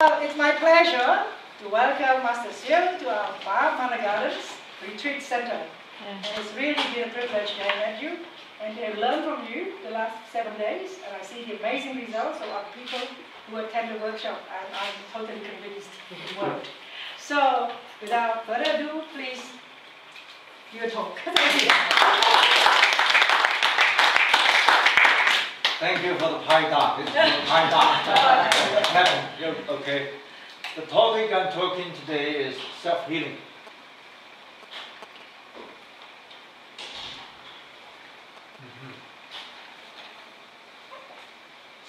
It's my pleasure to welcome Master Siu to our Mana Gardens Retreat Center. And it's really been a privilege to have met you and to have learned from you the last 7 days. And I see the amazing results of our people who attend the workshop, and I'm totally convinced it worked. So, without further ado, please, your talk. Thank you. Thank you for the Paida. It's Paida. Okay. The topic I'm talking today is self-healing.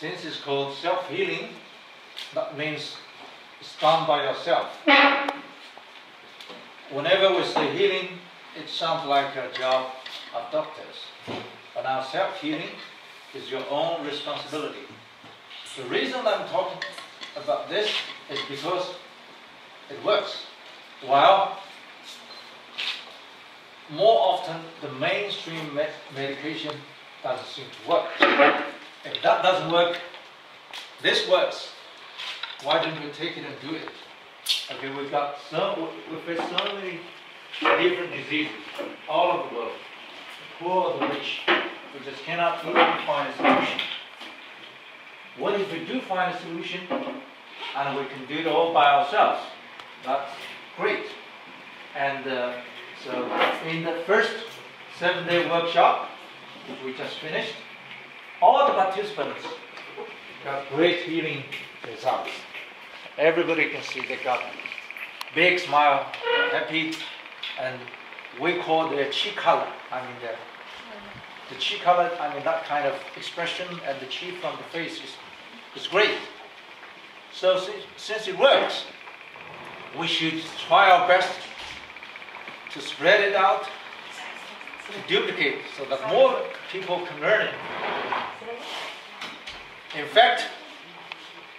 Since it's called self-healing, that means it's done by yourself. Whenever we say healing, it sounds like a job of doctors. But now self-healing is your own responsibility. The reason I'm talking about this is because it works. While more often the mainstream medication doesn't seem to work. If that doesn't work, this works. Why don't we take it and do it? Okay, we face so many different diseases all over the world. The poor or the rich. We just cannot even find a solution. What if we do find a solution and we can do it all by ourselves? That's great. And so in the first 7-day workshop, which we just finished, all the participants got great healing results. Everybody can see they got big smile, happy, and we call the chi color. The chi color, that kind of expression, and the chi from the face is great. So since it works, we should try our best to spread it out, to duplicate, so that more people can learn it. In fact,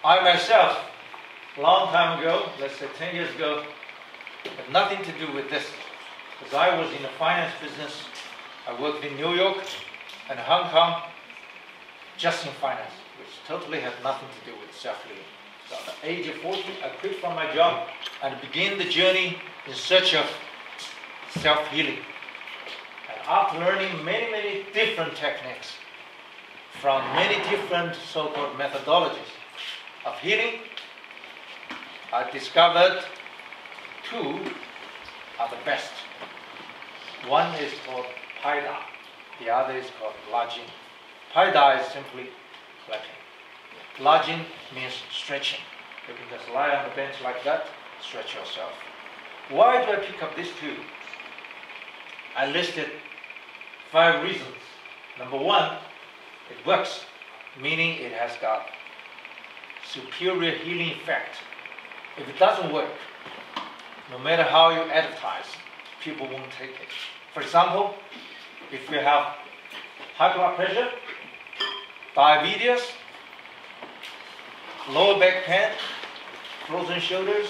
I myself, a long time ago, let's say 10 years ago, had nothing to do with this, because I was in the finance business. I worked in New York and Hong Kong, just in finance, which totally had nothing to do with self-healing. So at the age of 40, I quit from my job and began the journey in search of self-healing. And after learning many, many different techniques from many different so-called methodologies of healing, I discovered 2 are the best. One is called Paida, the other is called Lajin. Paida is simply flattening. Lajin means stretching. You can just lie on the bench like that, stretch yourself. Why do I pick up these 2? I listed 5 reasons. Number 1, it works, meaning it has got superior healing effect. If it doesn't work, no matter how you advertise, people won't take it. For example, if you have high blood pressure, diabetes, lower back pain, frozen shoulders,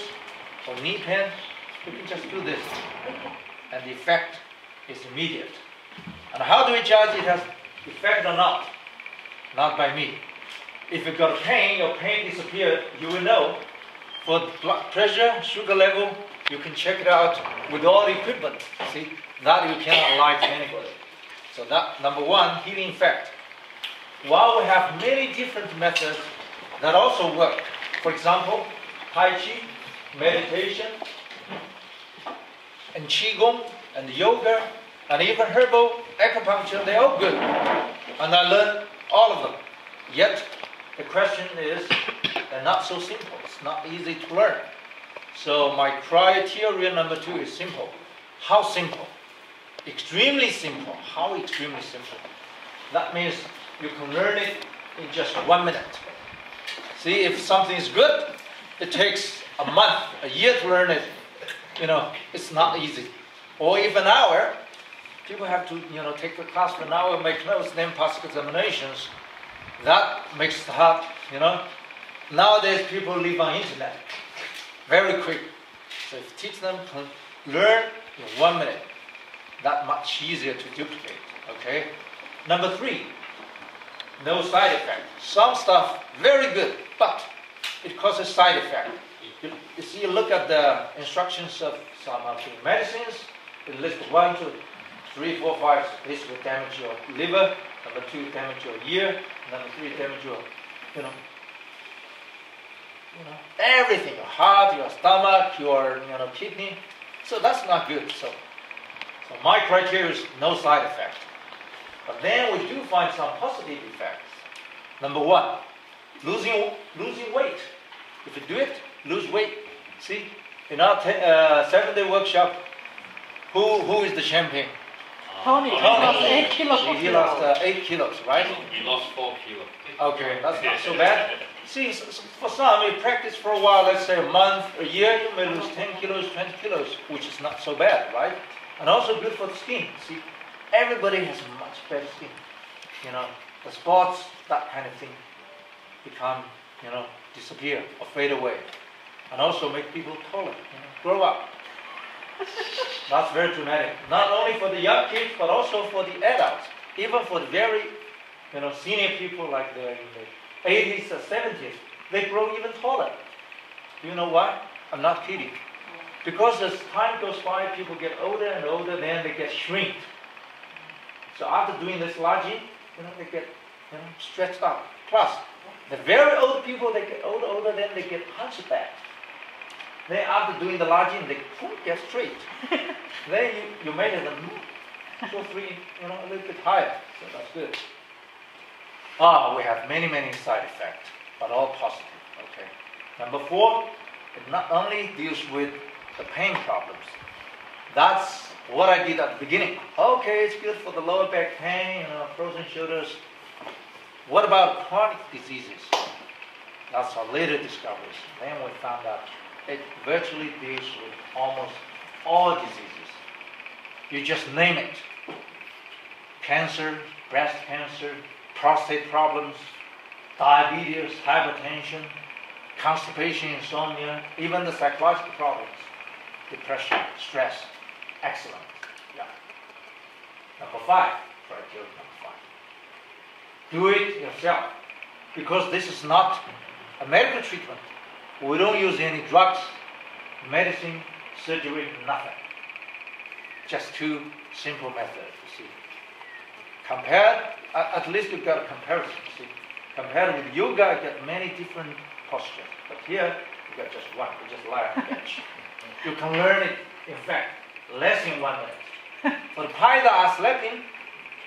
or knee pain, you can just do this. And the effect is immediate. And how do we judge it has effect or not? Not by me. If you've got pain, your pain disappeared, you will know. For blood pressure, sugar level, you can check it out with all the equipment. See, that you cannot lie to anybody. So that, number 1, healing effect. While we have many different methods that also work, for example, Tai Chi, meditation, and Qigong, and yoga, and even herbal acupuncture, they're all good. And I learned all of them. Yet, the question is, they're not so simple. It's not easy to learn. So my criteria number 2 is simple. How simple? Extremely simple. How extremely simple? That means you can learn it in just 1 minute. See, if something is good, it takes a month, a year to learn it. It's not easy. Or even an hour. People have to, take the class for an hour, make notes, then pass examinations. That makes it hard, Nowadays, people live on internet. Very quick. So if you teach them to learn in 1 minute, that much easier to duplicate, okay? Number 3, no side effect. Some stuff very good, but it causes side effect. You see, you look at the instructions of some of the medicines, it lists 1, 2, 3, 4, 5. This will damage your liver. Number 2, damage your ear. Number 3, damage your, everything, your heart, your stomach, your, kidney. So that's not good. So my criteria is no side effect. But then we do find some positive effects. Number 1, losing weight. If you do it, lose weight. See, in our 7-day workshop, who is the champion? Tony. He lost 8 kilos. He lost 8 kilos, right? He lost 4 kilos. Okay, that's not so bad. See, for some, you practice for a while, let's say a month, a year, you may lose 10 kilos, 20 kilos, which is not so bad, right? And also good for the skin. See, everybody has much better skin. The spots, that kind of thing, become, disappear or fade away. And also make people taller, grow up. That's very dramatic. Not only for the young kids, but also for the adults. Even for the very, senior people like in the 80s or 70s, they grow even taller. Do you know why? I'm not kidding. Because as time goes by, people get older and older, then they get shrinked. So after doing this Lajin, they get stretched out. Plus, the very old people, they get older, then they get hunchback. Then after doing the Lajin, they get straight. Then you made it 2 or 3, a little bit higher. So that's good. We have many, many side effects, but all positive. Okay. Number 4, it not only deals with the pain problems. That's what I did at the beginning. Okay, it's good for the lower back pain, frozen shoulders. What about chronic diseases? That's our later discoveries. Then we found out it virtually deals with almost all diseases. You just name it. Cancer, breast cancer, prostate problems, diabetes, hypertension, constipation, insomnia, even the psychological problems, depression, stress. Excellent. Yeah. Number 5, criteria number 5. Do it yourself. Because this is not a medical treatment. We don't use any drugs, medicine, surgery, nothing. Just 2 simple methods, you see. Compared, at least you've got a comparison, you see. Compared with yoga, you get many different postures. But here, you got just one. You just lie on the bench. You can learn it, in fact, less in 1 minute. For the Paida and Lajin,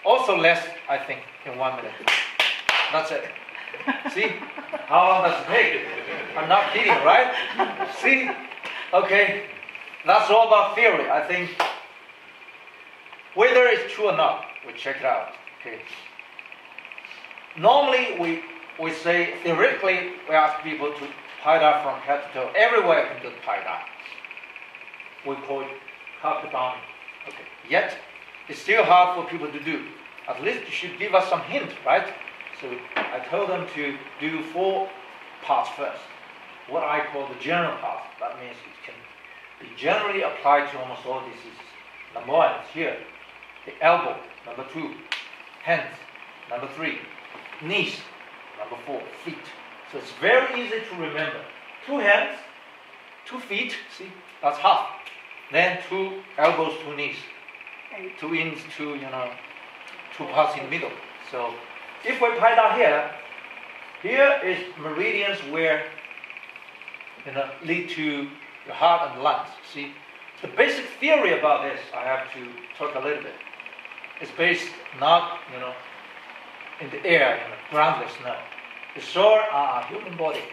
also less, I think, in 1 minute. That's it. See? How long does it take? I'm not kidding, right? See? Okay. That's all about theory. I think whether it's true or not, we check it out. Okay. Normally, we say, theoretically, we ask people to Paida from head to toe. Everywhere you can do Paida. We call it Kakadami. Okay. Yet, it's still hard for people to do. At least you should give us some hint, right? So I told them to do 4 parts first. What I call the general part. That means it can be generally applied to almost all diseases. Number 1 is here, the elbow. Number 2, hands. Number 3, knees. Number 4, feet. So it's very easy to remember. 2 hands, 2 feet. See, that's half. Then 2 elbows, 2 knees. 2 ins, 2 parts in the middle. So if we Paida here is meridians where lead to your heart and lungs. See, the basic theory about this, I have to talk a little bit. It's based not in the air, groundless. No, the soul are our human body.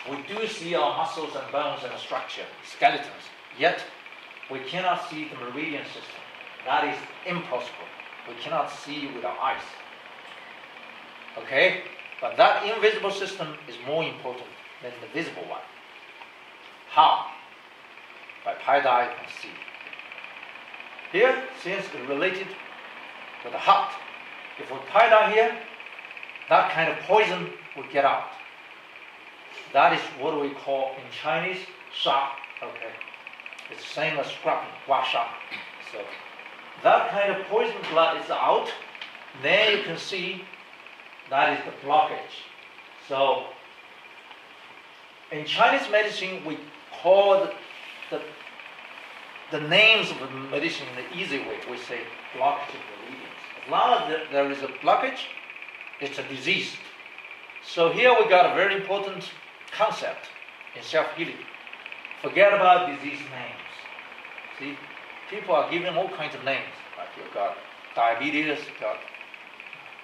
We do see our muscles and bones and structure, skeletons. Yet we cannot see the meridian system. That is impossible. We cannot see with our eyes. Okay? But that invisible system is more important than the visible one. How? By Paida you can see. Here, since it's related to the heart, if we Paida here, that kind of poison will get out. That is what we call in Chinese sha. Okay? It's the same as scrubbing, gua sha. So that kind of poison blood is out. Then you can see that is the blockage. So In Chinese medicine, we call the names of the medicine in the easy way. We say blockage of meridians. As long as there is a blockage, it's a disease. So here we got a very important concept in self-healing. Forget about disease names. See, people are given all kinds of names. Like you've got diabetes, you've got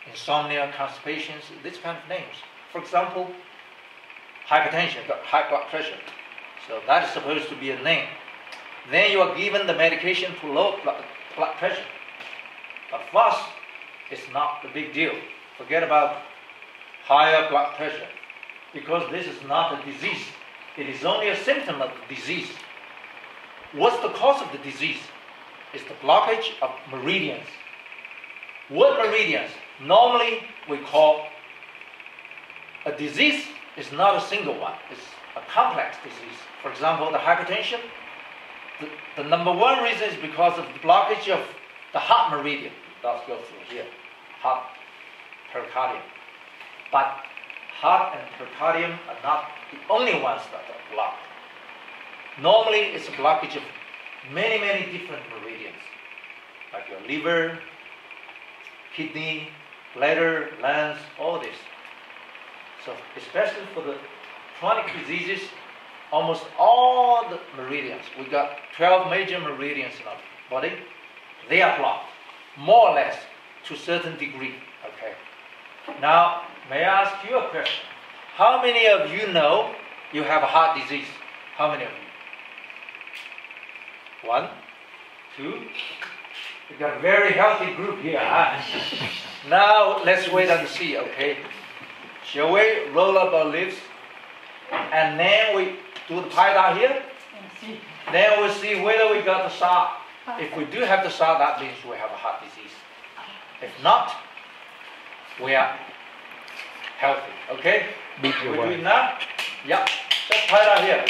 insomnia, constipations, these kind of names. For example, hypertension, you've got high blood pressure. So that is supposed to be a name. Then you are given the medication to low blood pressure. But first, it's not a big deal. Forget about higher blood pressure, because this is not a disease. It is only a symptom of the disease. What's the cause of the disease? It's the blockage of meridians. What meridians? Normally we call a disease is not a single one. It's a complex disease. For example, the hypertension, the number one reason is because of the blockage of the heart meridian. Let's go through here. Heart, pericardium. But heart and pericardium are not the only ones that are blocked. Normally, it's a blockage of many, many different meridians, like your liver, kidney, bladder, lungs, all this. So, especially for the chronic diseases, almost all the meridians, we got 12 major meridians in our body, they are blocked, more or less, to a certain degree. Okay. Now, may I ask you a question? How many of you know you have a heart disease? How many of you? 1, 2. We've got a very healthy group here. Huh? Now, let's wait and see, okay? Shall we roll up our lips? And then we do the Paida here. Then we'll see whether we got the SAR. If we do have the SAR, that means we have a heart disease. If not, we are healthy. Okay? We do it now? Yeah. Just Paida here.